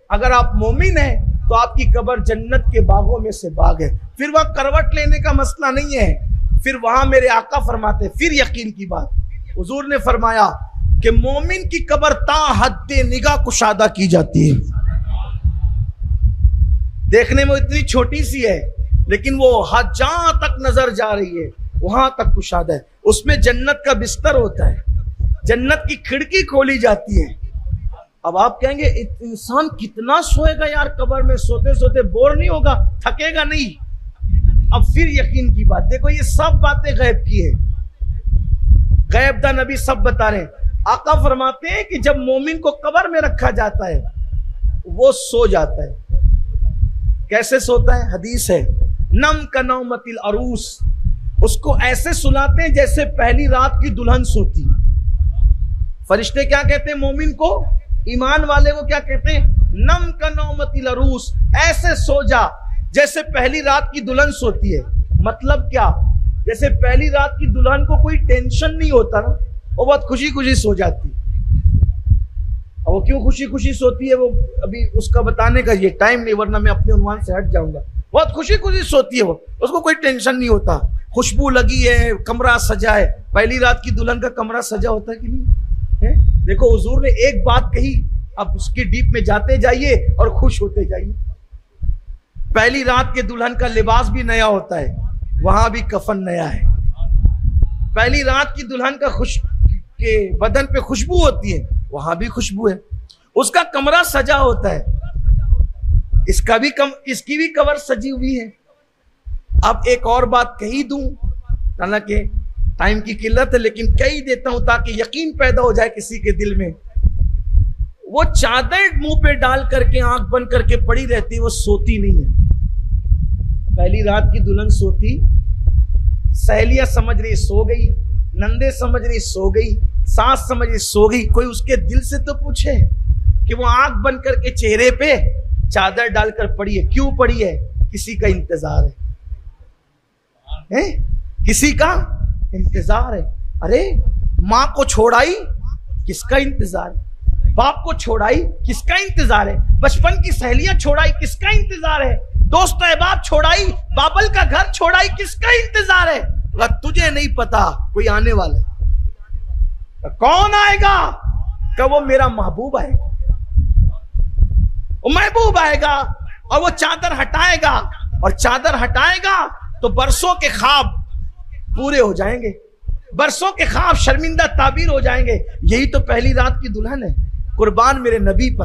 अगर आप मोमिन हैं तो आपकी कब्र जन्नत के बागों में से बाग है। फिर वह करवट लेने का मसला नहीं है, फिर वहां मेरे आका फरमाते, फिर यकीन की बात, हुजूर ने फरमाया कि मोमिन की कब्र ता हद्दे निगाह कुशादा की जाती है। देखने में इतनी छोटी सी है, लेकिन वो जहां तक नजर जा रही है वहां तक कुशादा है। उसमें जन्नत का बिस्तर होता है, जन्नत की खिड़की खोली जाती है। अब आप कहेंगे इंसान कितना सोएगा यार, कब्र में सोते सोते बोर नहीं होगा, थकेगा नहीं? अब फिर यकीन की बात, देखो ये सब बातें गैब की है, गैब दा नबी सब बता रहे हैं। आका फरमाते हैं कि जब मोमिन को कब्र में रखा जाता है वो सो जाता है। कैसे सोता है? हदीस है, नम का नौमतिल अरूस, उसको ऐसे सुलाते हैं जैसे पहली रात की दुल्हन सोती। फरिश्ते क्या कहते हैं मोमिन को, ईमान वाले को क्या कहते हैं? नम का नौमतिल अरूस, ऐसे सो जा जैसे पहली रात की दुल्हन सोती है। मतलब क्या? जैसे पहली रात की दुल्हन को कोई टेंशन नहीं होता ना, वो बहुत खुशी खुशी सो जाती है। और वो क्यों खुशी खुशी सोती है, वो अभी उसका बताने का ये टाइम नहीं, वरना मैं अपने उन्वान से हट जाऊंगा। बहुत खुशी खुशी सोती है वो, उसको कोई टेंशन नहीं होता। खुशबू लगी है, कमरा सजा है। पहली रात की दुल्हन का कमरा सजा होता है कि नहीं है? देखो हुजूर ने एक बात कही, अब उसकी डीप में जाते जाइए और खुश होते जाइए। पहली रात के दुल्हन का लिबास भी नया होता है, वहां भी कफन नया है। पहली रात की दुल्हन का के बदन पे खुशबू होती है, वहां भी खुशबू है। उसका कमरा सजा होता है, इसकी भी कब्र सजी हुई है। अब एक और बात कही दूं, हालांकि टाइम की किल्लत है, लेकिन कही देता हूं ताकि यकीन पैदा हो जाए किसी के दिल में। वो चादर मुंह पे डाल करके आंख बंद करके पड़ी रहती, वो सोती नहीं है। पहली रात की दुल्हन सोती, सहेलियां समझ रही सो गई, नंदे समझ रही सो गई, सास समझ रही सो गई। कोई उसके दिल से तो पूछे कि वो आंख बंद करके चेहरे पे चादर डालकर पड़ी है, क्यों पड़ी है? किसी का इंतजार है, किसी का इंतजार है। अरे माँ को छोड़ाई, किसका इंतजार है? बाप को छोड़ाई, किसका इंतजार है? बचपन की सहेलियां छोड़ाई, किसका इंतजार है? दोस्त अहबाब छोड़ाई, बाबल का घर छोड़ाई, किसका इंतजार है? अगर तुझे नहीं पता कोई आने वाला है, कौन आएगा? क्या वो मेरा महबूब आएगा, वो महबूब आएगा और वो चादर हटाएगा, और चादर हटाएगा तो बरसों के ख्वाब पूरे हो जाएंगे, बरसों के ख्वाब शर्मिंदा ताबीर हो जाएंगे। यही तो पहली रात की दुल्हन है। कुर्बान मेरे नबी पर।